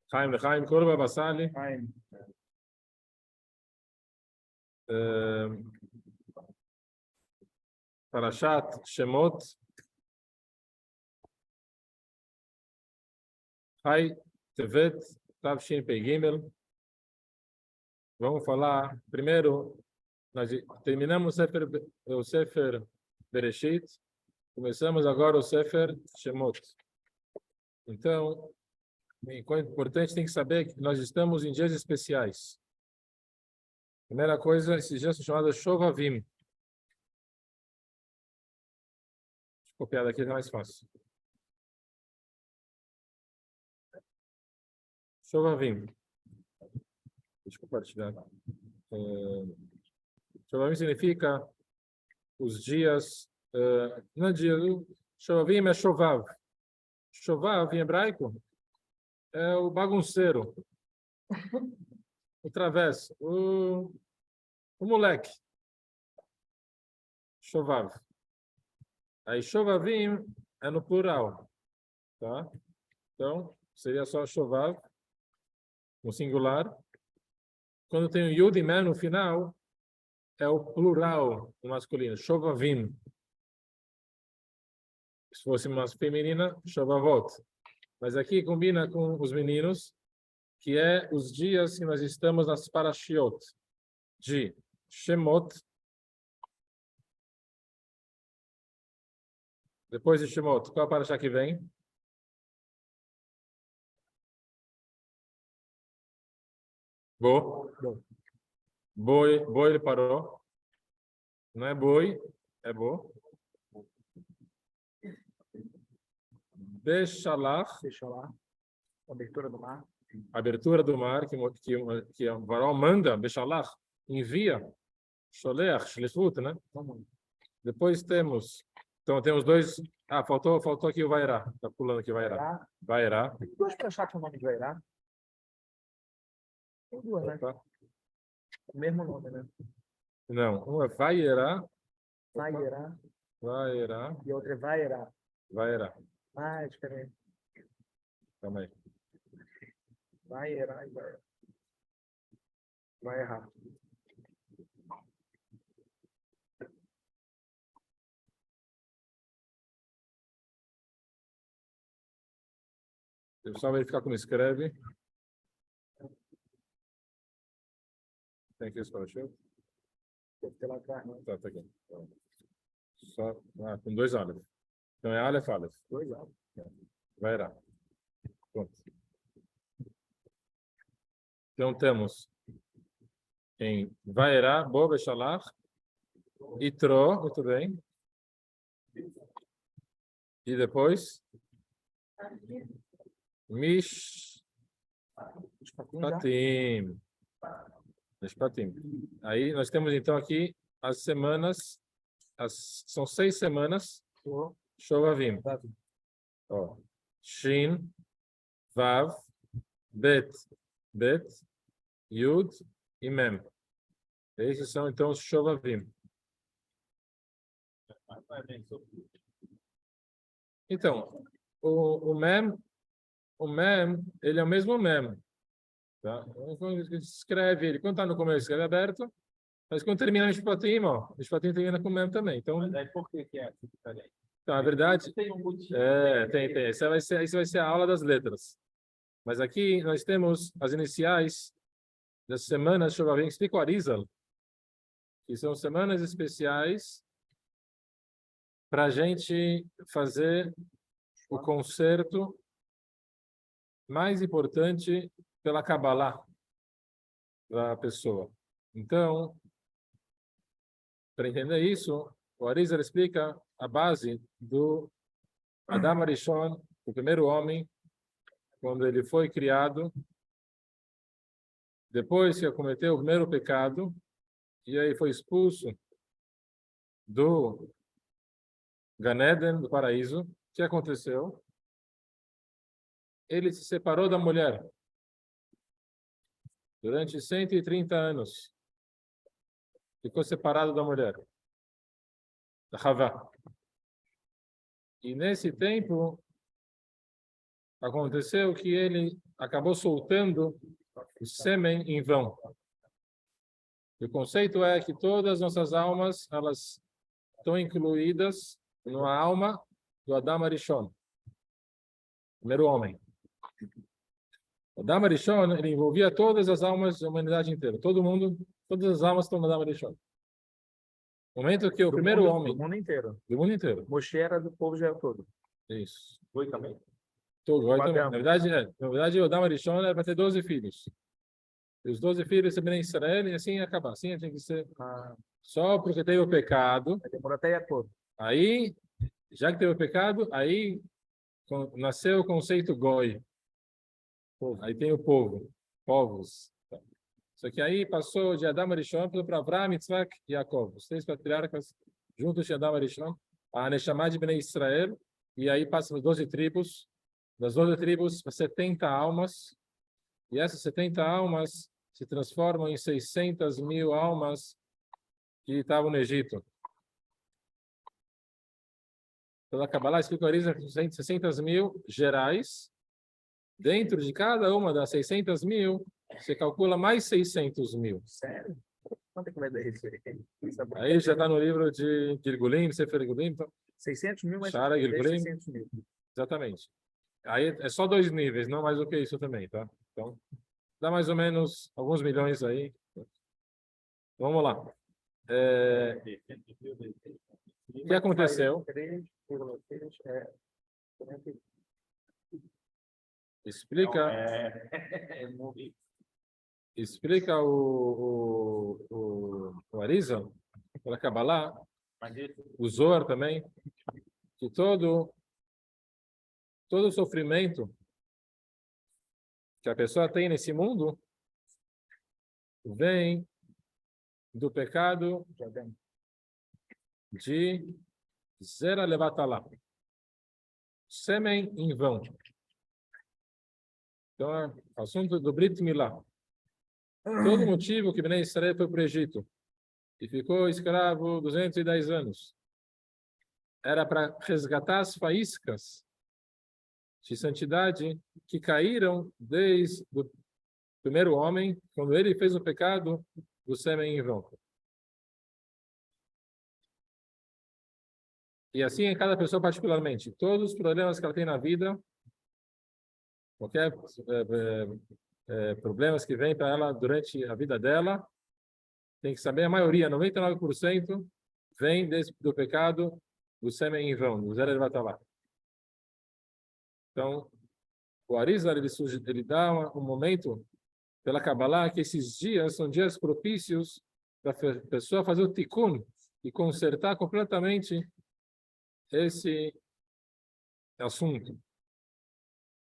Chaim Lechaim, Kol Baba Sali. Parashat Shemot. Chai Tevet Tavshin Pei Gimel. Vamos falar primeiro. Nós terminamos o Sefer Bereshit. Começamos agora o Sefer Shemot. Então, é importante, tem que saber que nós estamos em dias especiais. Primeira coisa, esses dias são chamados Shovavim. Deixa eu copiar daqui, é mais fácil. Shovavim. Deixa eu compartilhar. Shovavim significa os dias... não é dia... Shovavim é Shovav. Shovav, em hebraico, é o bagunceiro. O travesso. O moleque. Shovav. Aí Shovavim é no plural. Tá? Então, seria só Shovav, no singular. Quando tem o Yud e Mem no final, é o plural, o masculino. Shovavim. Se fosse uma feminina, Shovavot. Mas aqui combina com os meninos, que é os dias que nós estamos nas Parashiot de Shemot. Depois de Shemot, qual a Parashá que vem? Boi, ele parou. Não é boi, é bo. Beshalach. Abertura do mar. Abertura do mar, que o Varó manda, Beshalach, envia. Sholeach, Shlishut, né? Depois temos... Então, temos dois... Ah, faltou aqui o Vairá. Está pulando aqui o Vairá. Vairá. Tem duas Parashat com o nome de Vairá. Tem duas, né? O mesmo nome, né? Não, uma é Vairá. Vairá. E a outra é Vairá. Vairá. Ah, é diferente. Calma aí. Vairá e Vairá. Vai errar. Deixa eu só verificar como escreve. Tem aqui esse Parashat? Deve ter lá atrás, né? Tá aqui. Só, com dois Aleph. Então é Aleph. Dois Aleph. Vairá. Pronto. Então temos em Vairá, Bo, Beshalach, Itro, muito bem. E depois Mishpatim. Aí nós temos então aqui as semanas, são 6 semanas, Shovavim. Ó, Shin, Vav, Bet, Yud e Mem. Esses são então os Shovavim. Então, o Mem, ele é o mesmo Mem. Tá? Quando escreve ele, quando está no começo, escreve aberto, mas quando termina o Mishpatim, ó, o Mishpatim termina com Mem também. Então, Mas aí por que é diferente? Então, na verdade, tem um motivo. tem. Isso vai ser a aula das letras. Mas aqui nós temos as iniciais das semanas Shovavim. Explica o Arizal, que são semanas especiais para a gente fazer o concerto mais importante pela Kabbalah da pessoa. Então, para entender isso, o Arizal explica a base do Adam Arishon, o primeiro homem, quando ele foi criado, depois que cometeu o primeiro pecado, e aí foi expulso do Gan Eden, do paraíso. O que aconteceu? Ele se separou da mulher durante 130 anos. Ficou separado da mulher, da Havá. E nesse tempo, aconteceu que ele acabou soltando o sêmen em vão. E o conceito é que todas as nossas almas, elas estão incluídas na alma do Adam Arishon, primeiro homem. O Adam Arishon, ele envolvia todas as almas da humanidade inteira. Todo mundo, todas as almas estão no Adam Arishon. No momento que o primeiro homem... Do mundo inteiro. Do mundo inteiro. Moshe era do povo já todo. Isso. Foi também? Todo, O também. Adão. Na verdade, o Adam Arishon era para ter 12 filhos. E os 12 filhos se bem Israel, e assim ia acabar. Assim tinha que ser. Só porque teve o pecado. Demorou até Jacob. Aí, já que teve o pecado, aí nasceu o conceito Goi. Aí tem o povo, povos. Só que aí passou de Adam Arishon para Avraham, Yitzhak e Jacob. Os 3 patriarcas juntos de Adam Arishon, a Neshama de Bnei Israel, e aí passam as 12 tribos. Das 12 tribos, 70 almas. E essas 70 almas se transformam em 600.000 almas que estavam no Egito. Pela Kabbalah, explica o Arizal 600.000 gerais. Dentro de cada uma das 600.000, você calcula mais 600.000. Sério? Quanto é que vai dar isso aí? Aí já está no livro de Gilgulim, Sefer Gilgulim. Então, 600 mil, mas Shara Gilgulim. 600 mil. Exatamente. Aí é só 2 níveis, não mais do que isso também, tá? Então, dá mais ou menos alguns milhões aí. Vamos lá. O que aconteceu? Explica o Arizal, pela Kabbalah, o Zohar também, que todo sofrimento que a pessoa tem nesse mundo vem do pecado de Zera Levatalá, sêmen em vão. Então, é o assunto do Brit Milá. Todo motivo que Bnei Israel foi para o Egito e ficou escravo 210 anos era para resgatar as faíscas de santidade que caíram desde o primeiro homem, quando ele fez o pecado do sêmen em vão. E assim em cada pessoa particularmente. Todos os problemas que ela tem na vida, qualquer problemas que vem para ela durante a vida dela, tem que saber, a maioria, 99%, vem do pecado do sêmen em vão, do Zera Levatalá. Então, o Arizal, ele dá um momento pela Kabbalah que esses dias são dias propícios para a pessoa fazer o tikkun e consertar completamente esse assunto.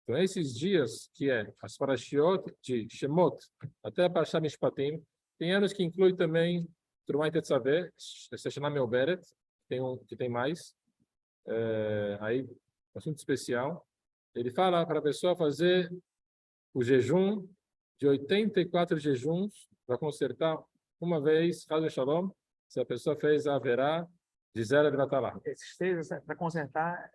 Então, esses dias, que é as parashiot de Shemot até a Parashat Mishpatim, tem anos que inclui também Trumah Tetzaveh, Shechanah Meoberet, que tem mais, aí, assunto especial. Ele fala para a pessoa fazer o jejum de 84 jejuns para consertar uma vez, Chas Shalom, se a pessoa fez a Averá de Zera Levatalá. Esses 3 para consertar,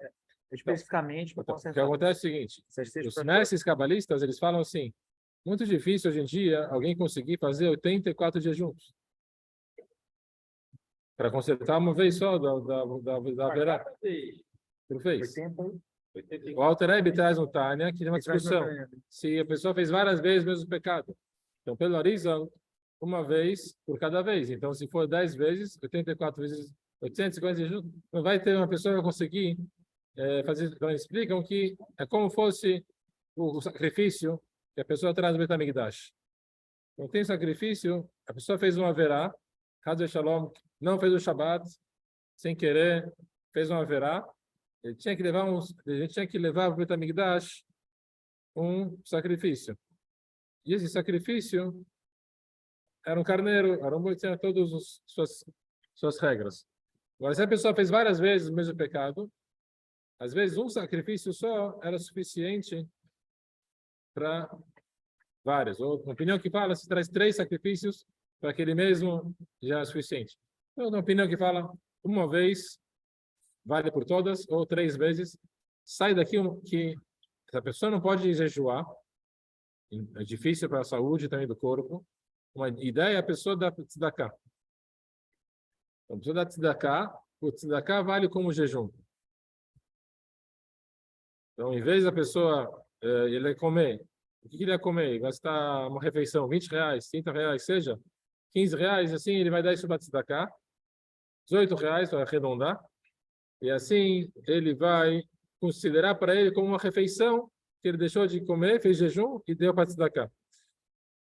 especificamente para Então, o consertar. que acontece é o seguinte, os mestres cabalistas, eles falam assim, muito difícil hoje em dia alguém conseguir fazer 84 jejuns para consertar uma vez só da Averá. Não fez? O Alter Rebbe traz no Tânia que tem uma discussão se a pessoa fez várias vezes o mesmo pecado. Então, pelo Arizal, uma vez por cada vez. Então, se for 10 vezes, 84 vezes 850 jejuns, não vai ter uma pessoa que vai conseguir fazer. Então, eles explicam que é como fosse o sacrifício que a pessoa traz no Bet HaMikdash. Então, tem sacrifício, a pessoa fez uma Averá, Chas Shalom, não fez o Shabbat, sem querer, fez uma Averá. Ele tinha que levar para o Bet HaMikdash um sacrifício. E esse sacrifício era um carneiro, era um boi, tinha todas as suas regras. Agora, se a pessoa fez várias vezes o mesmo pecado, às vezes um sacrifício só era suficiente para vários. Ou uma opinião que fala, se traz 3 sacrifícios para aquele mesmo, já é suficiente. Ou uma opinião que fala, uma vez vale por todas, ou 3 vezes. Sai daqui que Se a pessoa não pode jejuar, é difícil para a saúde também do corpo, uma ideia é a pessoa dar tzedakah. Então, a pessoa dar tzedakah, o tzedakah vale como jejum. Então, em vez da pessoa ele comer, o que ele ia comer? Gastar uma refeição, R$ 20, R$ 30, seja, R$ 15, assim ele vai dar isso para tzedakah, R$ 18 para arredondar, e assim ele vai considerar para ele como uma refeição que ele deixou de comer, fez jejum e deu para tzedakah.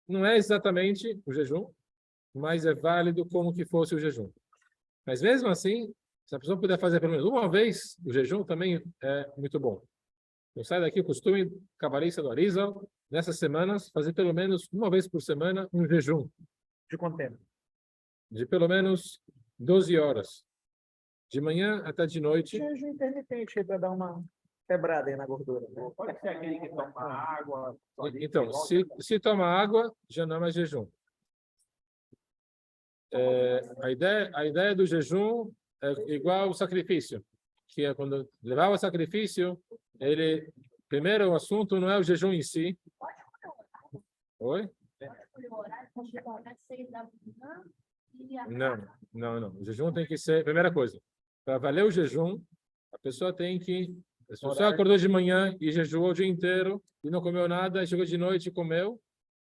Não é exatamente o jejum, mas é válido como que fosse o jejum. Mas mesmo assim, se a pessoa puder fazer pelo menos uma vez o jejum, também é muito bom. Então sai daqui o costume cabalista do Arizal, nessas semanas, fazer pelo menos uma vez por semana um jejum. De quanto tempo? De pelo menos 12 horas. De manhã até de noite. Jejum intermitente para dar uma quebrada aí na gordura. Pode ser aquele que toma água. Então, se toma água, já não é mais jejum. A ideia do jejum é igual ao sacrifício, que é quando levava o sacrifício, primeiro o assunto não é o jejum em si. Oi? Não. O jejum tem que ser, primeira coisa, para valer o jejum, a pessoa tem que, se a pessoa acordou de manhã e jejuou o dia inteiro e não comeu nada, chegou de noite e comeu,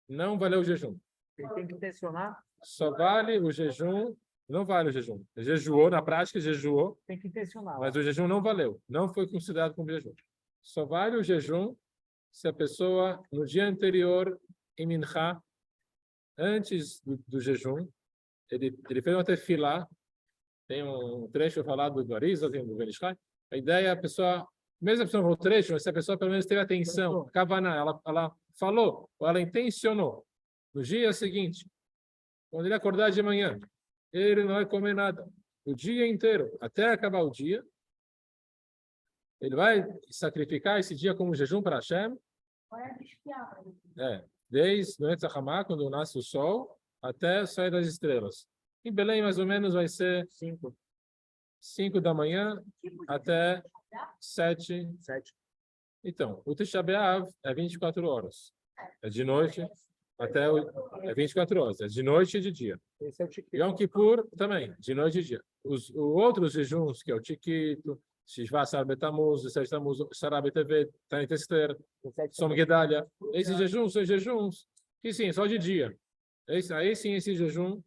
não valeu o jejum. Ele tem que intencionar. Só vale o jejum, não vale o jejum. Jejuou, na prática, jejuou, Tem que intencionar. mas o jejum não valeu, não foi considerado como jejum. Só vale o jejum se a pessoa, no dia anterior, em Minchá, antes do jejum, ele fez uma tefilá, tem um trecho falado do Arizal, tem do Benishai. A ideia é a pessoa, mesmo a pessoa não falou trecho, mas se a pessoa pelo menos teve atenção, kavaná, ela falou, ou ela intencionou, no dia seguinte, quando ele acordar de manhã, ele não vai comer nada, o dia inteiro, até acabar o dia, ele vai sacrificar esse dia como jejum para Hashem. Desde o Netzach Hamá, quando nasce o sol, até sair das estrelas. Em Belém, mais ou menos, vai ser 5 da manhã até 7. Então, o Tisha B'Av é 24 horas. É de noite até é 24 horas. É de noite e de dia. Esse é o Tiquito. Yom Kippur também, de noite e de dia. Os outros jejuns, que é o Tiquito, Shishva Sar Betamuz, Sete Tamuz, Sarah Betevet, Tanit Esther, Som Gedalia. Esses jejuns são jejuns que sim, só de dia. Aí sim, esse jejum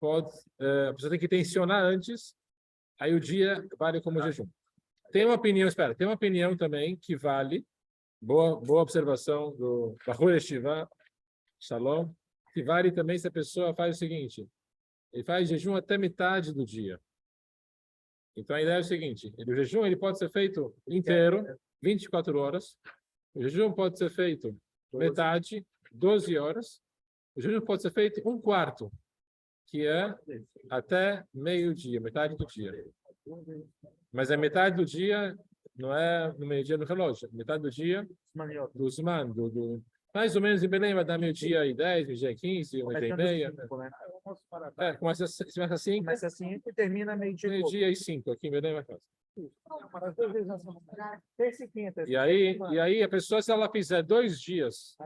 a pessoa tem que tensionar antes, aí o dia vale como jejum. Tem uma opinião também que vale, boa observação do Bahur Yeshiva, Shalom, que vale também se a pessoa faz o seguinte, ele faz jejum até metade do dia. Então a ideia é o seguinte, o jejum ele pode ser feito inteiro, 24 horas, o jejum pode ser feito metade, 12 horas, o jejum pode ser feito um quarto, que é até meio-dia, metade do dia. Mas a metade do dia não é no meio-dia no relógio, metade do dia do Zman, mais ou menos em Belém vai dar meio-dia e 10, meio-dia e 15, meio-dia e meia. Começa assim. Começa assim e termina meio-dia. Meio-dia e 5, aqui em Belém vai fazer. Terça e quinta. E aí a pessoa, se ela fizer 2 dias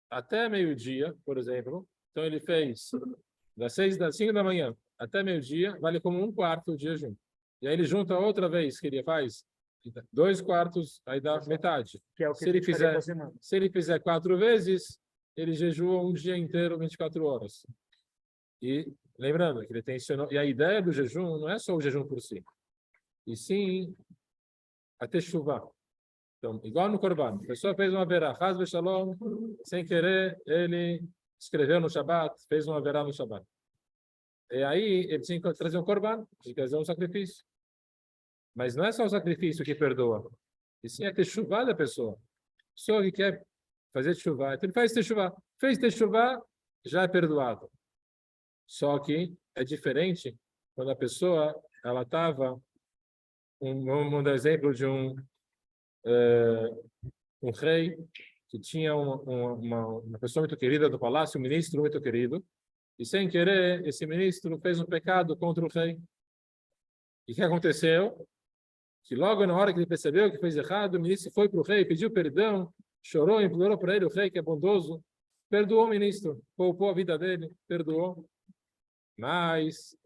até meio-dia, por exemplo, então ele fez das 5 da manhã até meio-dia, vale como um quarto de jejum. E aí ele junta outra vez que ele faz 2 quartos, aí dá metade. Que é o que se ele fizer 4 vezes, ele jejua um dia inteiro, 24 horas. E lembrando que ele tensionou, e a ideia do jejum não é só o jejum por si, e sim a techuvá. Então, igual no Corban, a pessoa fez uma verá, Haz v'shalom, sem querer, ele escreveu no Shabat, fez uma verá no Shabat. E aí ele tinha que trazer um Corban, ele quer fazer um sacrifício. Mas não é só o sacrifício que perdoa, e sim a techuvá da pessoa. Só que quer fazer techuvá, então ele faz techuvá. Fez techuvá, já é perdoado. Só que é diferente quando a pessoa, ela estava, vamos dar exemplo de um rei que tinha uma pessoa muito querida do palácio, um ministro muito querido, e sem querer, esse ministro fez um pecado contra o rei. E o que aconteceu? que logo na hora que ele percebeu que fez errado, o ministro foi para o rei, pediu perdão, chorou, implorou para ele, o rei que é bondoso, perdoou o ministro, poupou a vida dele, perdoou. Mas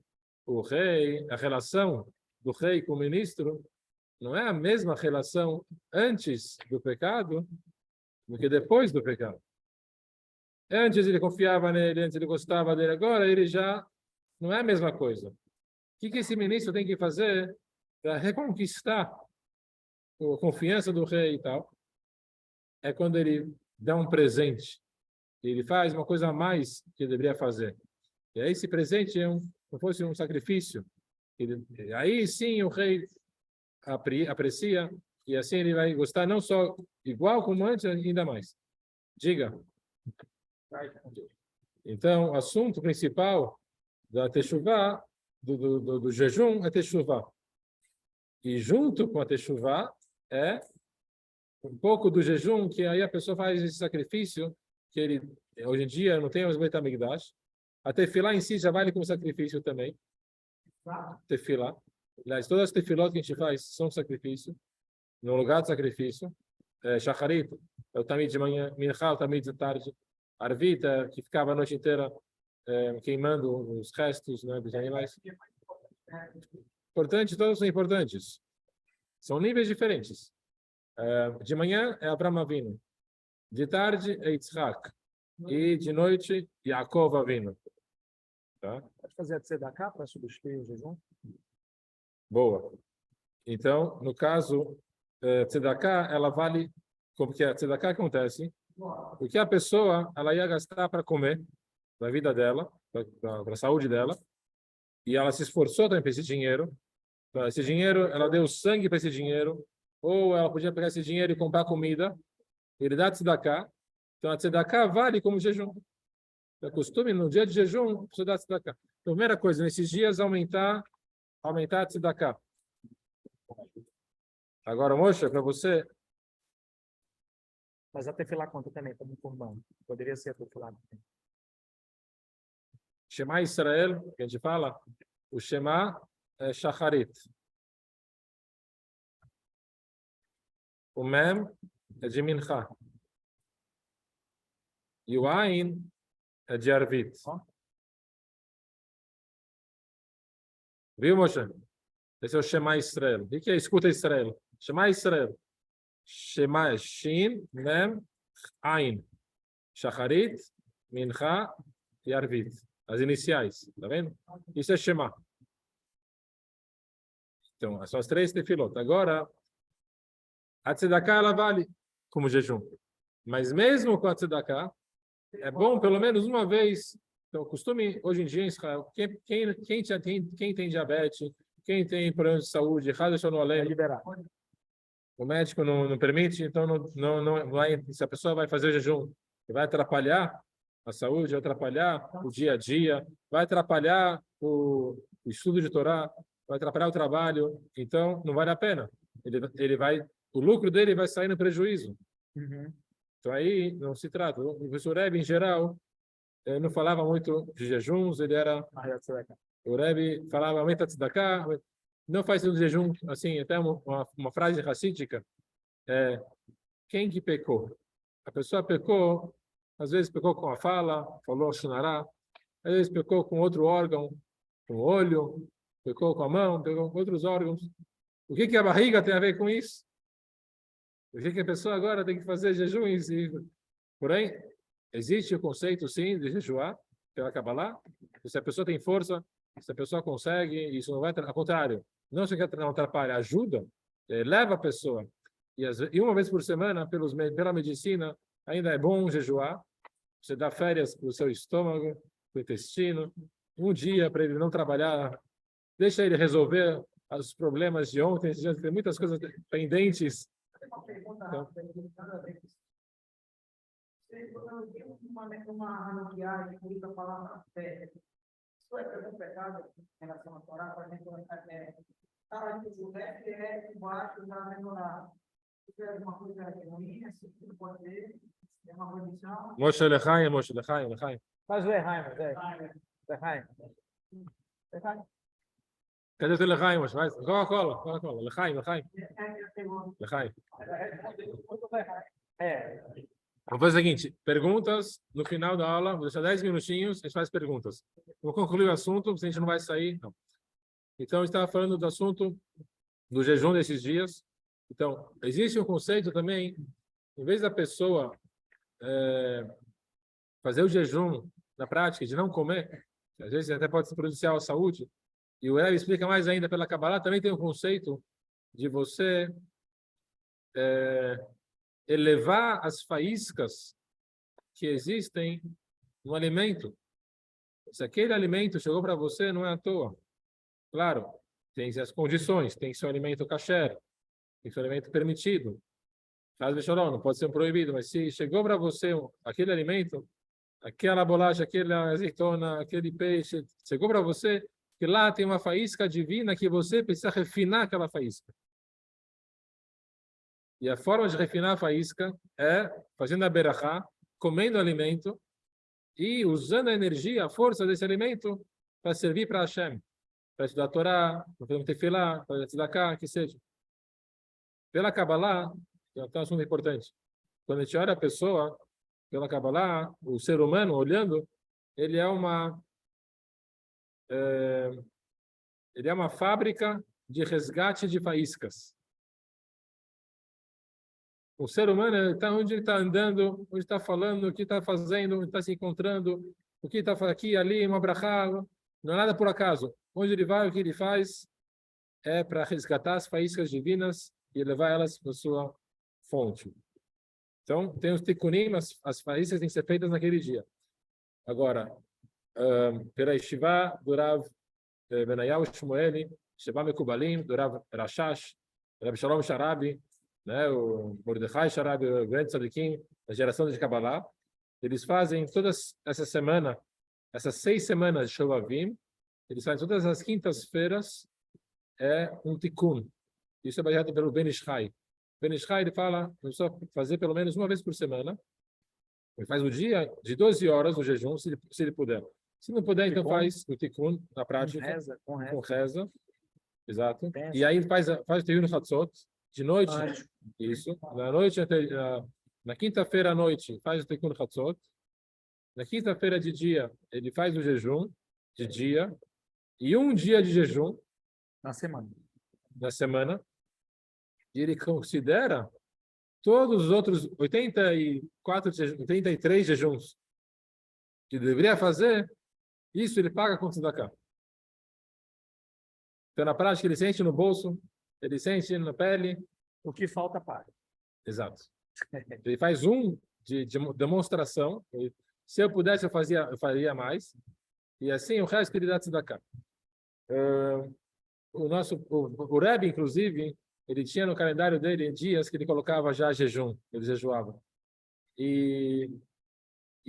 o rei, a relação do rei com o ministro não é a mesma relação antes do pecado do que depois do pecado. Antes ele confiava nele, antes ele gostava dele, agora ele já não é a mesma coisa. O que esse ministro tem que fazer para reconquistar a confiança do rei e tal? É quando ele dá um presente. Ele faz uma coisa a mais que ele deveria fazer. E aí esse presente é como fosse um sacrifício. Aí sim o rei aprecia e assim ele vai gostar não só igual como antes, ainda mais. Diga. Então, o assunto principal da Teshuvá, do jejum, é Teshuvá. E junto com a Teshuvá é um pouco do jejum, que aí a pessoa faz esse sacrifício, que ele, hoje em dia, não tem mais Beit HaMikdash. A Tefilá em si já vale como sacrifício também. Tefilá. Aliás, todas as tefilot que a gente faz são sacrifício, no lugar de sacrifício. Shacharit, é o tamid de manhã, Minchá, o tamid de tarde. Arvita, que ficava a noite inteira queimando os restos, né, dos animais. Importante, todos são importantes. São níveis diferentes. De manhã é Avraham Avinu. De tarde é Yitzhak. E de noite, Yaakov Avinu. Tá? Pode fazer a tzedakah para substituir o jejum? Boa. Então, no caso, tzedakah, ela vale, como que a tzedakah acontece, o que a pessoa ela ia gastar para comer, para a vida dela, para a saúde dela, e ela se esforçou também para esse dinheiro. Para esse dinheiro, ela deu sangue para esse dinheiro, ou ela podia pegar esse dinheiro e comprar comida, ele dá tzedakah. Então, a tzedakah vale como jejum. É costume, no dia de jejum, você dá tzedakah. Então, primeira coisa, nesses dias, aumentar a tzedakah. Agora, Moshe, para você, Mas a tefilá conta também, como corban. Poderia ser a tefilá também. Shema Israel, que a gente fala, o Shema é Shacharit. O Mem é de Minchá. E o Ain é de Arvit. Viu, Moshe? Esse é o Shema Israel. O que é escuta Israel? Shema Israel. Shema é Shin, Mem, Ain. Shacharit, Minchá e Arvit. As iniciais, tá vendo? Isso é Shema. Então, são as três tefilot. Agora, a tzedakah, ela vale como jejum. Mas mesmo com a tzedakah, é bom pelo menos uma vez. Então, costume, hoje em dia, em Israel, quem tem diabetes, quem tem problemas de saúde, É liberar. o médico não permite, então não vai, se a pessoa vai fazer jejum, vai atrapalhar a saúde, vai atrapalhar o dia a dia, vai atrapalhar o estudo de Torá, vai atrapalhar o trabalho, então não vale a pena. O lucro dele vai sair no prejuízo. Uhum. Então aí não se trata. O professor Rebbe, em geral, não falava muito de jejuns, o Rebbe falava aumenta a tzedakah, não faz um jejum, assim, até uma frase racídica, quem que pecou? A pessoa pecou, às vezes pecou com a fala, falou shonará, às vezes pecou com outro órgão, com o olho, pecou com a mão, pecou com outros órgãos. O que a barriga tem a ver com isso? O que a pessoa agora tem que fazer jejuns? Porém, existe o conceito, sim, de jejuar, pela Kabbalah. Se a pessoa tem força, se a pessoa consegue, isso não vai... Ao contrário, não atrapalha, ajuda, leva a pessoa. E uma vez por semana, pela medicina, ainda é bom jejuar. Você dá férias para o seu estômago, para o intestino. Um dia para ele não trabalhar, deixa ele resolver os problemas de ontem. Já tem muitas coisas pendentes. Então, uma maquiagem bonita a palavra fé. Isso é um pecado em relação à Torá, por exemplo, estava ali no leste, embaixo, estava vendo lá. Isso é uma coisa ruim, assim, não pode ter, é uma condição. Moshe Lechaim. Faz o Ehaim, Ehaim. Cadê o teu Lechaim? Vai, Coca-Cola. Lechaim. Lechaim. Vamos fazer o seguinte, perguntas no final da aula, vou deixar 10 minutinhos, a gente faz perguntas. Vou concluir o assunto, se a gente não vai sair, não. Então, eu estava falando do assunto do jejum desses dias. Então, existe um conceito também, em vez da pessoa fazer o jejum na prática, de não comer, às vezes até pode ser prejudicial à saúde, e o Rebbe explica mais ainda pela Kabbalah, também tem um conceito de você elevar as faíscas que existem no alimento. Se aquele alimento chegou para você, não é à toa. Claro, tem as condições, tem seu alimento kasher, tem seu alimento permitido. Não pode ser um proibido, mas se chegou para você aquele alimento, aquela bolacha, aquela azeitona, aquele peixe, chegou para você, que lá tem uma faísca divina que você precisa refinar aquela faísca. E a forma de refinar a faísca é fazendo a berachá, comendo alimento e usando a energia, a força desse alimento para servir para Hashem, para estudar a Torá, para fazer um tefilá, para tzedakah, que seja. Pela Kabbalah, tem um assunto importante. Quando a gente olha a pessoa, pela Kabbalah, o ser humano olhando, ele é uma fábrica de resgate de faíscas. O ser humano está onde ele está andando, onde está falando, o que está fazendo, onde está se encontrando, o que está aqui, ali, uma brachá, não é nada por acaso. Onde ele vai, o que ele faz, é para resgatar as faíscas divinas e levar elas para a sua fonte. Então, tem os tikkunim, as faíscas têm que ser feitas naquele dia. Agora, pela Yeshiva do Rav Benayahu Shmueli, Sheba Mekubalim, do Rav Rashash, Rav Shalom Sharabi, né, o Mordechai Sharabi, o grande tzadikim da geração de Kabbalah, eles fazem todas essa semana, essas 6 semanas de Shovavim, eles fazem todas as quintas-feiras um tikkun. Isso é baseado pelo Ben Ishai. Ben Ishai, ele fala, precisa fazer pelo menos uma vez por semana. Ele faz o dia de 12 horas o jejum, se ele puder. Se não puder, então faz o tikkun na prática, com reza. Exato. E aí ele faz o tikkun no Hatzot, de noite, isso. Na noite, na quinta-feira à noite, faz o tikkun Hatzot. Na quinta-feira de dia, ele faz o jejum de dia. E um dia de jejum na semana. E ele considera todos os outros 83 jejuns que deveria fazer, isso ele paga com tzedakah. Então, na prática, ele sente no bolso, ele sente na pele. O que falta paga. Exato. Ele faz de demonstração. Se eu pudesse, eu faria mais. E assim, o resto ele dá tzedakah. O Rebbe, inclusive, ele tinha no calendário dele dias que ele colocava já jejum, ele jejuava. E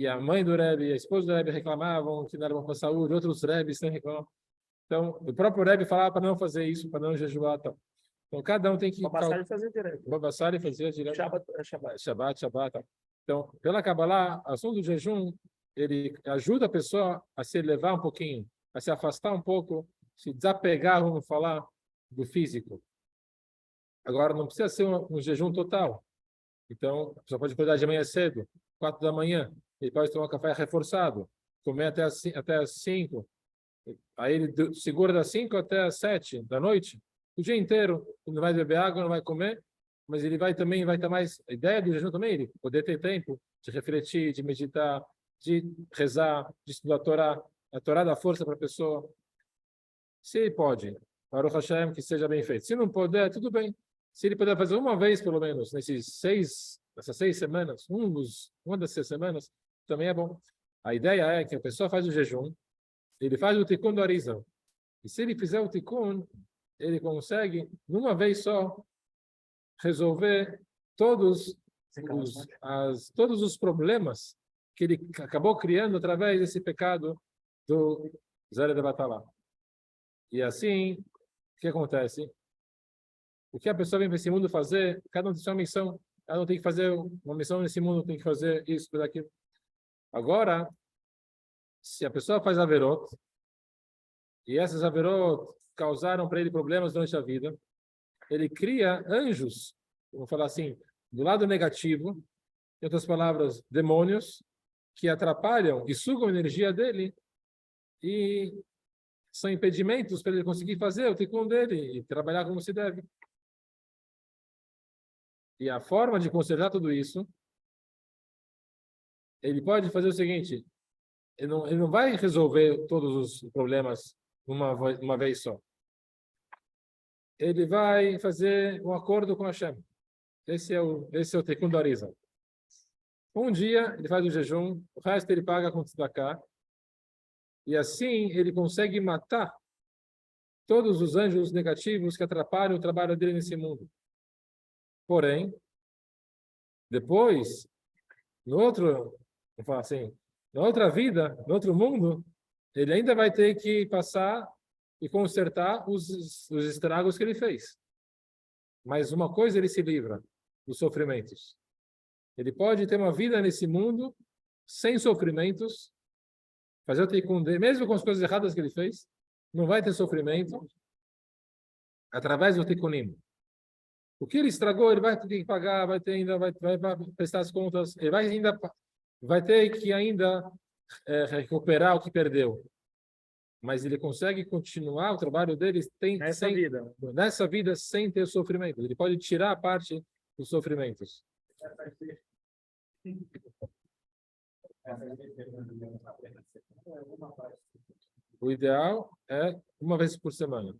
a mãe do Rebbe e a esposa do Rebbe reclamavam que não era bom para a saúde, outros Rebbes também reclamavam. Então, o próprio Rebbe falava para não fazer isso, para não jejuar. Então, cada um tem que... Babassari fazia direto. Babassari fazia direto. Shabbat. Então, pela Kabbalah, o assunto do jejum, ele ajuda a pessoa a se elevar um pouquinho, a se afastar um pouco, se desapegar, vamos falar, do físico. Agora, não precisa ser um jejum total. Então, a pessoa pode acordar de manhã cedo, 4 da manhã, ele pode tomar um café reforçado, comer até as 5, aí ele segura das 5 até as 7 da noite, o dia inteiro, ele não vai beber água, não vai comer, mas ele vai ter mais... A ideia do jejum também, ele poder ter tempo de refletir, de meditar, de rezar, de estudar a Torá dá força para a pessoa. Se ele pode, Baruch Hashem, que seja bem feito. Se não puder, tudo bem. Se ele puder fazer uma vez, pelo menos, nessas 6 semanas, uma das 6 semanas, também é bom. A ideia é que a pessoa faz o jejum, ele faz o tikkun do Arizal. E se ele fizer o tikkun, ele consegue, numa vez só, resolver todos os problemas que ele acabou criando através desse pecado do Zera de Batalá. E assim, o que acontece? O que a pessoa vem para esse mundo fazer, cada um tem sua missão. Cada um tem que fazer uma missão nesse mundo, tem que fazer isso, aquilo. Agora, se a pessoa faz averot, e essas averot causaram para ele problemas durante a vida, ele cria anjos, vamos falar assim, do lado negativo, em outras palavras, demônios, que atrapalham e sugam a energia dele e são impedimentos para ele conseguir fazer o tikkun dele e trabalhar como se deve. E a forma de consertar tudo isso, ele pode fazer o seguinte, ele não vai resolver todos os problemas uma vez só. Ele vai fazer um acordo com Hashem. Esse é o tikkun do Arizal. Um dia ele faz o jejum, o resto ele paga com tzedakah, e assim ele consegue matar todos os anjos negativos que atrapalham o trabalho dele nesse mundo. Porém, depois, vamos falar assim, na outra vida, no outro mundo, ele ainda vai ter que passar e consertar os estragos que ele fez. Mas uma coisa ele se livra dos sofrimentos. Ele pode ter uma vida nesse mundo sem sofrimentos, fazer o tikkun dele, mesmo com as coisas erradas que ele fez, não vai ter sofrimento através do tikkunim. O que ele estragou, ele vai ter que pagar, vai prestar as contas, ele vai ter que ainda recuperar o que perdeu. Mas ele consegue continuar o trabalho dele nessa vida sem ter sofrimento. Ele pode tirar a parte dos sofrimentos. O ideal é uma vez por semana.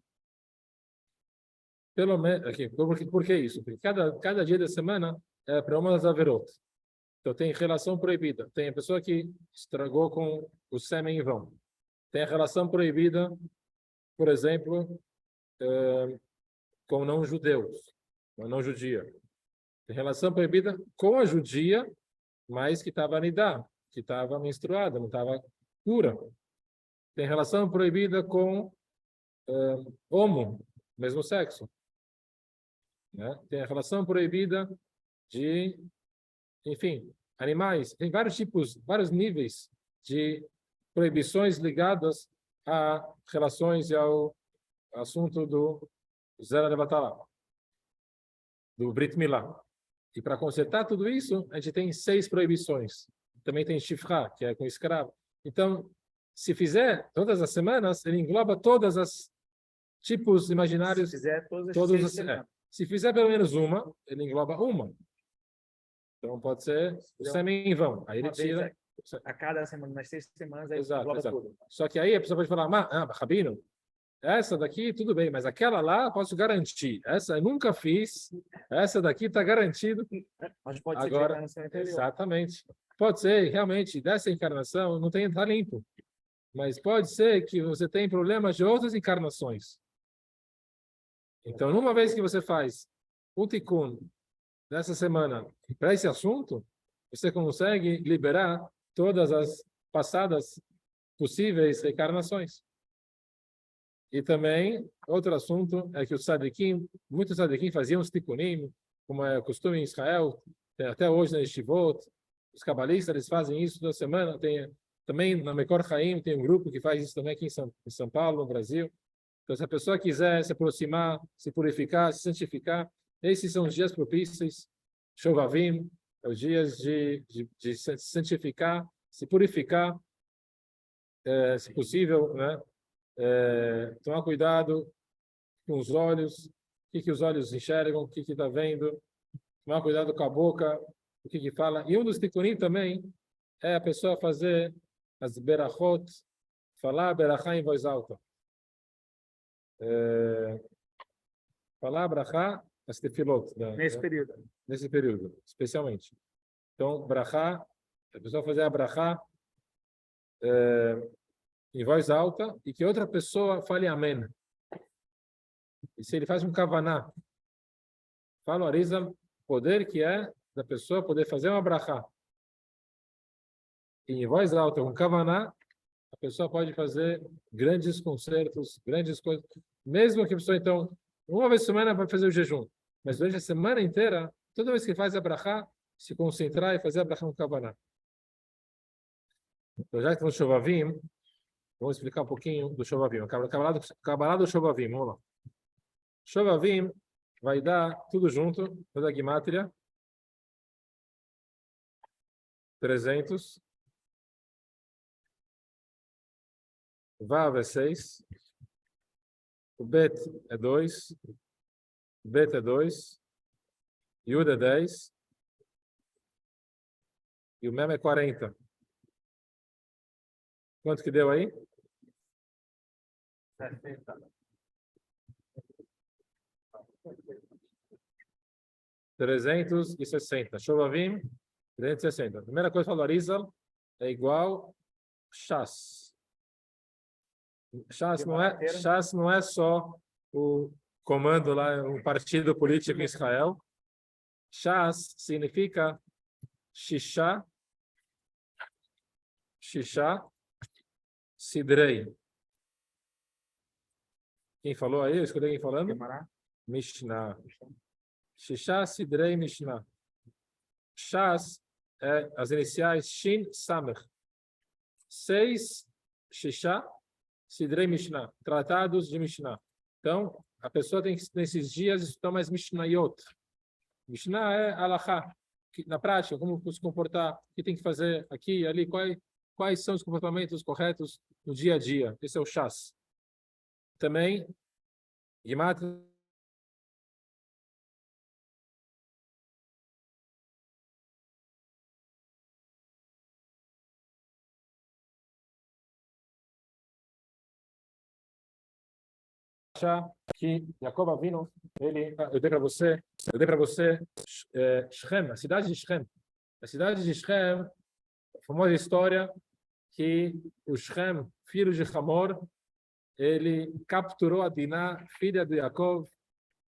Pelo menos aqui, por que isso? Porque cada dia da semana é para uma das averot. Então tem relação proibida. Tem a pessoa que estragou com o sêmen em vão. Tem a relação proibida, por exemplo, com não-judeus, uma não-judia. Tem relação proibida com a judia, mas que estava nidá, que estava menstruada, não estava pura. Tem relação proibida com homo, mesmo sexo. Né? Tem a relação proibida de, enfim, animais. Tem vários tipos, vários níveis de proibições ligadas a relações e ao assunto do Zera Levatala, do Brit Milá. E para consertar tudo isso, a gente tem 6 proibições. Também tem Shifra, que é com escravo. Então, se fizer todas as semanas, ele engloba todas as tipos imaginários. Se fizer se fizer pelo menos uma, ele engloba uma. Então, pode ser o sêmen em vão. Aí ele tira... A cada semana, nas 6 semanas, aí Exato. tudo. Só que aí a pessoa pode falar, Rabino, essa daqui tudo bem, mas aquela lá posso garantir. Essa eu nunca fiz, essa daqui está garantido. Mas pode Agora, ser anterior. Exatamente. Pode ser, realmente, dessa encarnação não tem estar limpo. Mas pode ser que você tenha problemas de outras encarnações. Então, numa vez que você faz o tikkun dessa semana para esse assunto, você consegue liberar todas as passadas possíveis encarnações. E também, outro assunto é que muitos tzadikim faziam os tikkunim, como é o costume em Israel, até hoje na Yeshivot, os cabalistas eles fazem isso toda semana. Também na Mekor Chaim tem um grupo que faz isso também aqui em São Paulo, no Brasil. Então, se a pessoa quiser se aproximar, se purificar, se santificar, esses são os dias propícios, Shovavim, os dias de se santificar, se purificar, se possível, né? Tomar cuidado com os olhos, o que os olhos enxergam, o que está vendo, tomar cuidado com a boca, o que fala. E um dos tikkunim também é a pessoa fazer as berachot, falar berachá em voz alta. Falar berachá, as tefilot. Nesse período, especialmente. Então, berachá, a pessoa fazer a berachá em voz alta e que outra pessoa fale amém. E se ele faz um kavaná, fala o Arizal, o poder que é da pessoa poder fazer uma brachá. E em voz alta, um kavaná, a pessoa pode fazer grandes concertos, grandes coisas. Mesmo que a pessoa, então, uma vez por semana vai fazer o jejum, mas durante a semana inteira, toda vez que faz a brachá, se concentrar e fazer a brachá no kavaná. Então, já que estamos Shovavim, Vamos explicar um pouquinho do Shovavim. Kabbalah do Shovavim, vamos lá. Shovavim vai dar tudo junto, vai dar Gimatria. 300. Vav é 6. O Bet é 2. Bet é 2. Yud é 10. E o Mem é 40. Quanto que deu aí? 360. Shovavim, 360. A primeira coisa que falou Arizal é igual Shas. Shas não é só o comando lá, um partido político em Israel. Shas significa Shisha Sidrei. Quem falou aí? Eu escutei quem falando? Mishnah. Shisha Sidrei Mishnah. Shas é as iniciais Shin Samech. 6 Shisha Sidrei Mishnah. Tratados de Mishnah. Então, a pessoa tem que, nesses dias, estudar mais Mishnayot. Mishnah é Halachá. Na prática, como se comportar, o que tem que fazer aqui e ali, quais são os comportamentos corretos no dia a dia. Esse é o Shas. Também, Gimatria. Que Jacob Avinu, eu dei para você Shem, a cidade de Shem. A cidade de Shem, a famosa história que o Shem, filho de Hamor, ele capturou a Diná, filha de Jacob,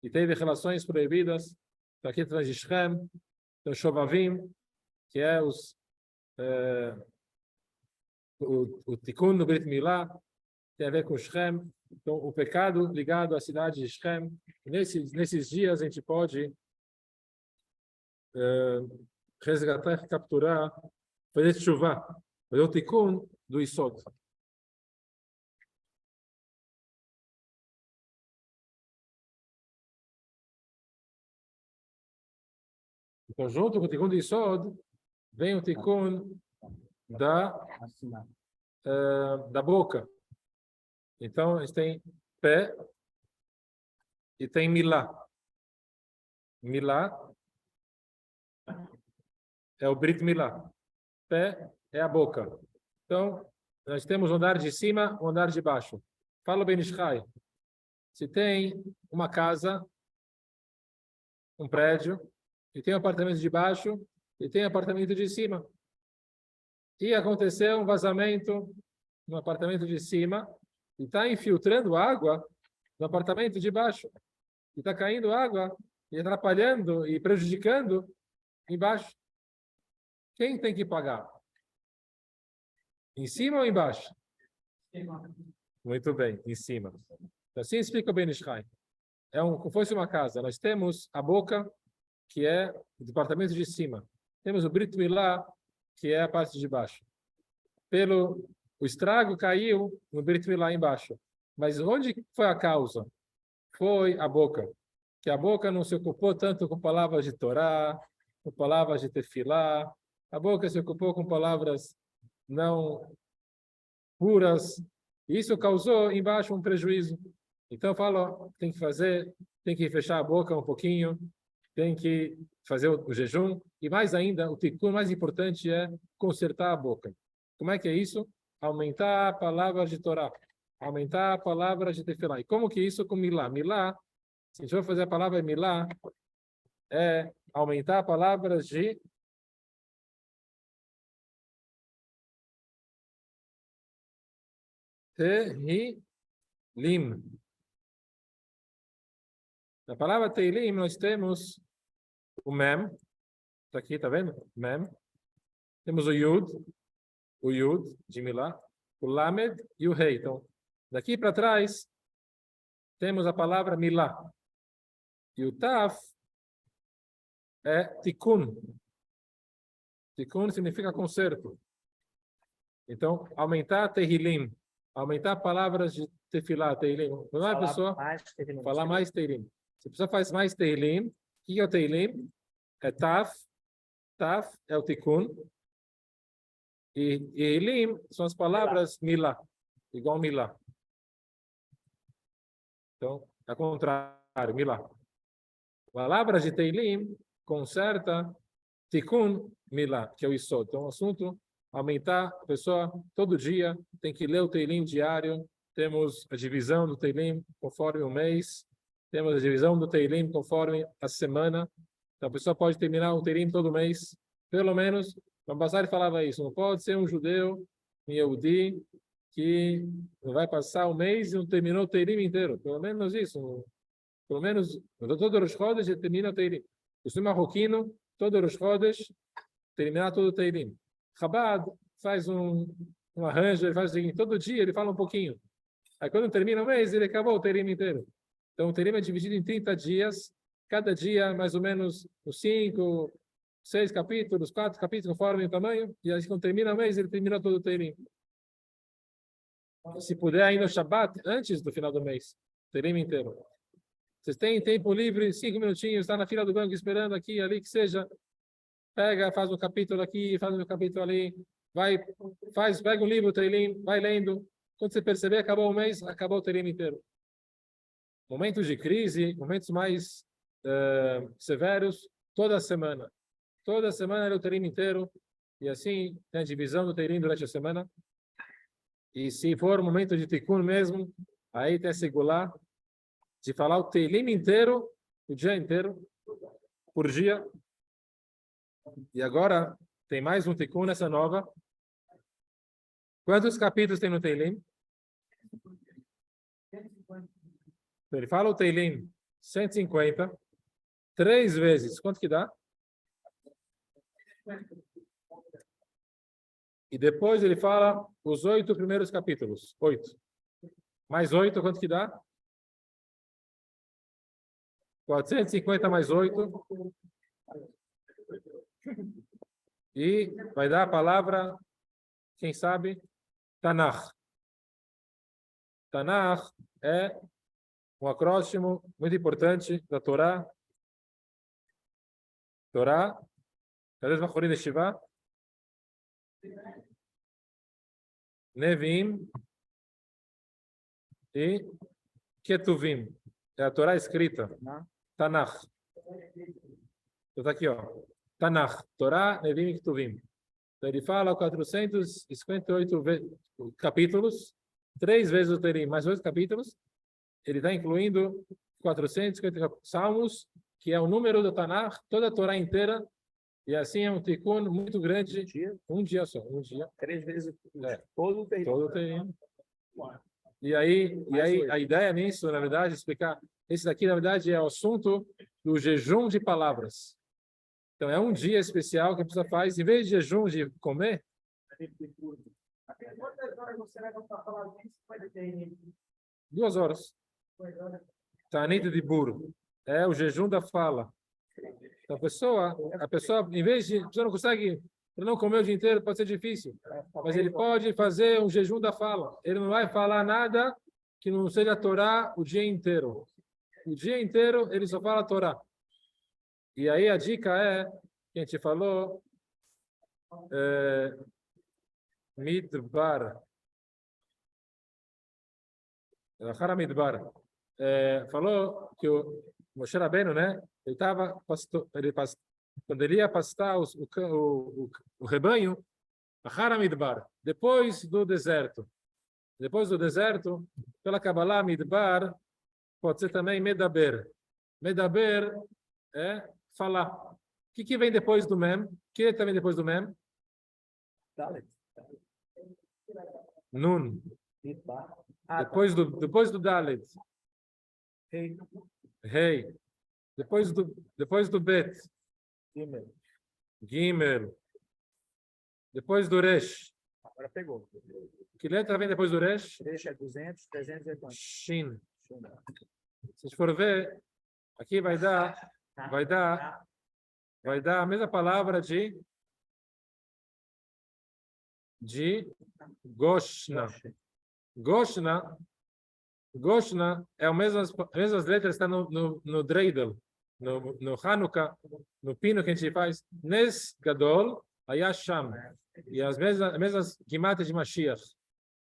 e teve relações proibidas. Então, aqui atrás de Shem, então Shovavim, que é o Tikkun do Brit Milá, tem a ver com Shem. Então, o pecado ligado à cidade de Shem, nesses dias a gente pode resgatar, capturar, fazer chuva, fazer o tikkun do Isod. Então, junto com o tikkun do Isod, vem o tikkun da boca. Então, a gente tem pé e tem milá. Milá é o Brit Milá. Pé é a boca. Então, nós temos o andar de cima, o andar de baixo. Fala o Ben Ishai. Se tem uma casa, um prédio, e tem um apartamento de baixo, e tem um apartamento de cima. E aconteceu um vazamento no apartamento de cima, e está infiltrando água no apartamento de baixo. E está caindo água, e atrapalhando e prejudicando embaixo. Quem tem que pagar? Em cima ou embaixo? Muito bem, em cima. Assim explica o Ben Ishai. Como fosse uma casa. Nós temos a boca, que é o departamento de cima. Temos o Brit Milá, que é a parte de baixo. O estrago caiu no Brit Milá embaixo. Mas onde foi a causa? Foi a boca. Que a boca não se ocupou tanto com palavras de Torá, com palavras de Tefilá. A boca se ocupou com palavras não puras. Isso causou embaixo um prejuízo. Então eu falo, tem que fechar a boca um pouquinho, tem que fazer o jejum. E mais ainda, o tikkun mais importante é consertar a boca. Como é que é isso? Aumentar a palavra de Torá, aumentar a palavra de Tefilá. E como que isso com Milá? Milá, se a gente for fazer a palavra Milá, é aumentar a palavra de Tehilim. Na palavra Tehilim nós temos o Mem, está aqui, tá vendo? Mem. Temos o Yud de Milá, o Lamed e o Rei. Então, daqui para trás, temos a palavra Milá. E o Taf é Tikkun. Tikkun significa conserto. Então, aumentar Tehilim. aumentar palavras de tefilá, teilim. Não é a pessoa falar mais teilim. Se a pessoa faz mais teilim, o que é o teilim? É taf é o tikkun, e elim são as palavras milá, igual milá. Então, ao contrário, milá. Palavras de teilim conserta tikkun milá, que é o isod. Então, o assunto aumentar, a pessoa todo dia tem que ler o teilim diário. Temos a divisão do teilim conforme o mês, temos a divisão do teilim conforme a semana. Então, a pessoa pode terminar o teilim todo mês, pelo menos. O Bazar falava isso, não pode ser um judeu, um Yehudi, que vai passar um mês e não terminou o teilim inteiro. Pelo menos isso. Pelo menos, todo Rosh Chodesh ele termina o teilim. O costume marroquino, todo Rosh Chodesh, terminar todo o teilim. Chabad faz um arranjo, ele faz o seguinte, todo dia ele fala um pouquinho. Aí quando termina o mês, ele acabou o teilim inteiro. Então o teilim é dividido em 30 dias, cada dia mais ou menos uns 5, 6 capítulos, 4 capítulos, conforme o tamanho, e aí quando termina o mês, ele termina todo o teilim. Se puder ainda o Shabbat, antes do final do mês, teilim inteiro. Vocês têm tempo livre, 5 minutinhos, está na fila do banco esperando aqui, ali, que seja. Pega, faz um capítulo aqui, faz um capítulo ali, pega um livro, teilim, vai lendo. Quando você perceber, acabou o mês, acabou o teilim inteiro. Momentos de crise, momentos mais severos, toda semana. Toda semana é o teilim inteiro, e assim tem a divisão do teilim durante a semana. E se for um momento de tikkun mesmo, aí tem a segular de falar o teilim inteiro, o dia inteiro, por dia. E agora tem mais um tikkun nessa nova. Quantos capítulos tem no teilim? Ele fala o teilim 150, 3 vezes. Quanto que dá? E depois ele fala os 8 primeiros capítulos. 8. Mais 8, quanto que dá? 450 mais 8. E vai dar a palavra, quem sabe? Tanakh. Tanakh é um acróstimo muito importante da Torá. Torá. Cadê os Machorim de Shiva? Nevim e Ketuvim. É a Torá escrita. Tanakh. Então tá aqui, ó. Tanakh. Torá, Nevim e Ketuvim. Então ele fala 458 capítulos, 3 vezes o teilim, mais 8 capítulos. Ele está incluindo 450 salmos, que é o número do Tanakh, toda a Torá inteira. E assim é um tikkun muito grande. Um dia só, um dia. 3 vezes todo o teilim. Todo o teilim. E aí a ideia nisso, na verdade, é explicar. Esse daqui, na verdade, é o assunto do jejum de palavras. Então, é um dia especial que a pessoa faz, em vez de jejum de comer. Quantas horas você leva para falar isso? Pode ter 2 horas. Tanit de burro. É o jejum da fala. Então, a pessoa, em vez de, a pessoa não consegue, para não comer o dia inteiro, pode ser difícil. Mas ele pode fazer um jejum da fala. Ele não vai falar nada que não seja a Torá o dia inteiro. O dia inteiro ele só fala a Torá. E aí a dica é, que a gente falou, Midbar. Midbar. Falou que o Moshe Rabbeinu, né? Quando ele ia pastar o rebanho, Midbar, depois do deserto. Depois do deserto, pela Kabbalah, Midbar pode ser também Medaber. Medaber é falar. O que vem depois do Mem? O que também depois do Mem? Nun. Depois do Dalet. Rei. Depois do Bet. Gimel. Depois do Resh. Agora pegou. Que letra vem depois do Resh? Resh é 200, 300 e quanto? Shin. Se vocês for ver, aqui vai dar a mesma palavra de Goshna. Goshna é as mesmas letras que estão no Dreidel, no Hanukkah, no pino que a gente faz. Nes Gadol, Ayasham. E as mesmas guimatas de Mashiach.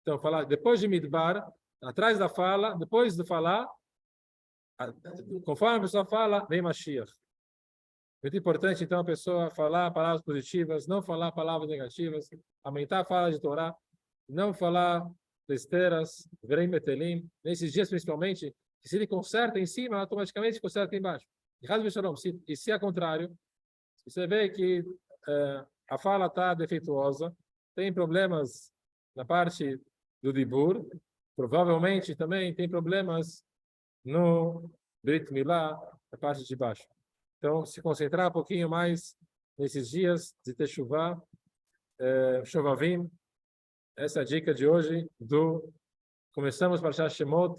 Então, falar depois de Midbar, atrás da fala, depois de falar, conforme a pessoa fala, vem Mashiach. Muito importante, então, a pessoa falar palavras positivas, não falar palavras negativas, aumentar a fala de Torá, não falar besteiras, verem betelim, nesses dias principalmente, que se ele conserta em cima, automaticamente conserta embaixo. E se é contrário, se você vê que a fala está defeituosa, tem problemas na parte do dibur, provavelmente também tem problemas no Brit Milá, na parte de baixo. Então, se concentrar um pouquinho mais nesses dias de Teshuvah, Shovavim. Essa é a dica de hoje começamos para Shemot,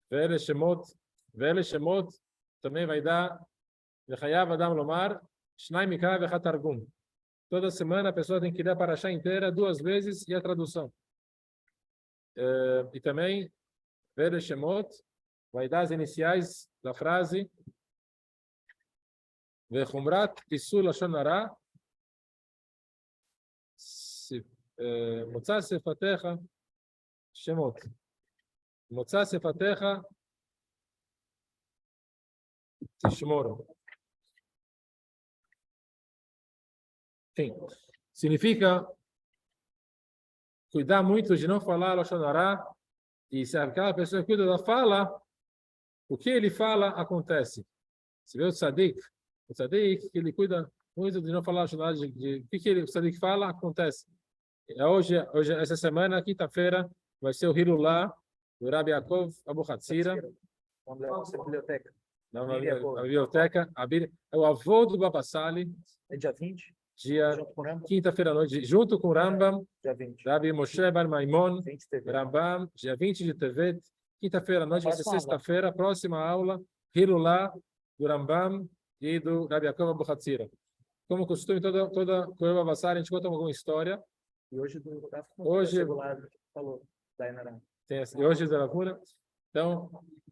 Vele Shemot, também vai dar Vechayav Adam Lomar, Shnai Mikra Vechatargum. Toda semana a pessoa tem que ler a Parashá inteira 2 vezes e a tradução. E também Vele Shemot vai dar as iniciais da frase Vechumrat Isul Lashon Hara מוצא שפתיך שמות. מוצא שפתיך תשמור. Enfim, significa cuidar muito de não falar Lashon Hara, e se aquela pessoa cuida da fala, o que ele fala acontece. Se vê o tzadik, ele cuida muito de não falar Lashon Hara, o que o tzadik fala, acontece. Hoje, essa semana, quinta-feira, vai ser o Hilulá do Rabbi Yaakov Abuhatzira. Biblioteca. Na biblioteca. É o avô do Baba Sali. É dia 20? Quinta-feira à noite, junto com o Rambam. Dia 20. Rabbi Moshe Bar Maimon. Rambam, dia 20 de Tevet. Quinta-feira à noite, vai ser sexta-feira, próxima aula, Hilulá do Rambam e do Rabbi Yaakov Abuhatzira. Como costume, toda Baba Sali, a gente conta alguma história. E hoje falou da Inaram. E hoje da Lavura. Então,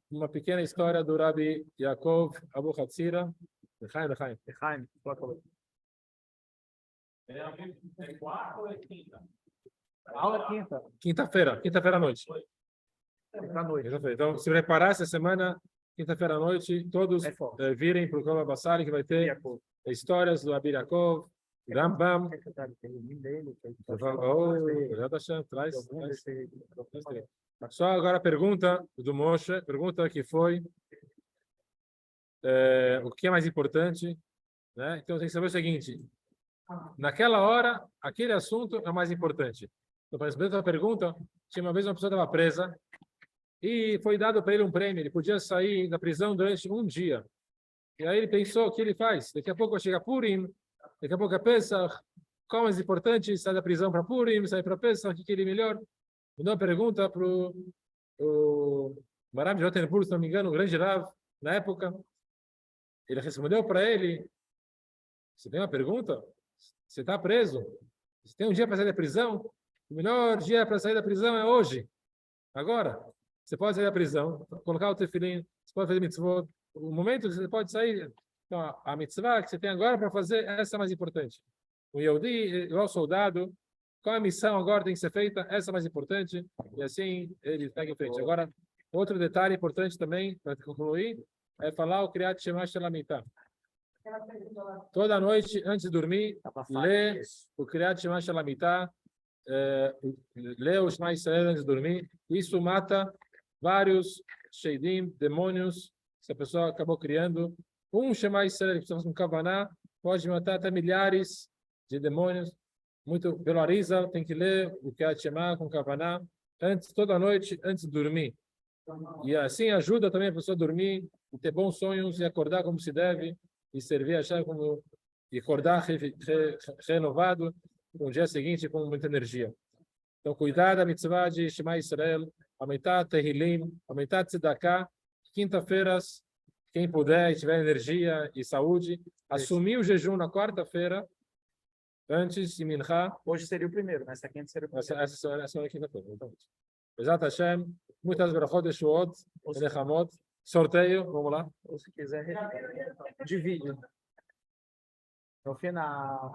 uma pequena história do Rabbi Yaakov Abuhatzira. Chaim, É quarta ou é quinta? Aula quinta. Quinta-feira à noite. Então, se preparar essa semana, quinta-feira à noite, todos virem para o Kol Basari, que vai ter histórias do Rabbi Yaakov, Rambam. Traz. Só agora a pergunta do Moshe, pergunta que foi o que é mais importante, né? Então tem que saber o seguinte: naquela hora, aquele assunto é o mais importante. Então, para responder a pergunta, tinha uma vez uma pessoa que estava presa e foi dado para ele um prêmio. Ele podia sair da prisão durante um dia. E aí ele pensou: o que ele faz? Daqui a pouco vai chegar Purim. Daqui a pouco é Pesach, qual é mais importante? Sair da prisão para Purim, sair para Pesach, o que ele é melhor? Mandou uma pergunta para o Maram de Jotenburg, se não me engano, o grande Rav, na época. Ele respondeu para ele: você tem uma pergunta? Você está preso? Você tem um dia para sair da prisão? O melhor dia para sair da prisão é hoje, agora. Você pode sair da prisão, colocar o tefilim, você pode fazer mitzvot. O momento que você pode sair... Então, a mitzvah que você tem agora para fazer, essa é mais importante. O Yehudi, igual soldado, qual a missão agora tem que ser feita? Essa é mais importante. E assim ele pega em frente. Agora, outro detalhe importante também, para concluir, é falar o Kriyat Shema Shalamitah. Toda noite, antes de dormir, lê o Kriyat Shema Shalamitah, lê o Shema Israel antes de dormir. Isso mata vários sheidim, demônios, que a pessoa acabou criando. Um Shema Israel, que com Kavaná, pode matar até milhares de demônios. Muito pelo Arizal, tem que ler o Kriyat Shema com Kavaná toda noite, antes de dormir. E assim ajuda também a pessoa a dormir, e ter bons sonhos e acordar como se deve, e servir a Hashem e acordar renovado no dia seguinte com muita energia. Então, cuidar da mitzvah de Shema Israel, aumentar Tehilim, aumentar Tzedakah, quinta-feiras, quem puder e tiver energia e saúde, assumir o jejum na quarta-feira, antes de Minchá. Hoje seria o primeiro, nessa quinta seria o primeiro. Essa semana é quinta-feira. Então, Bezat Hashem, muitas brachot, Yeshuot, Nechamot, sorteio, vamos lá. Ou se quiser, divide. No final.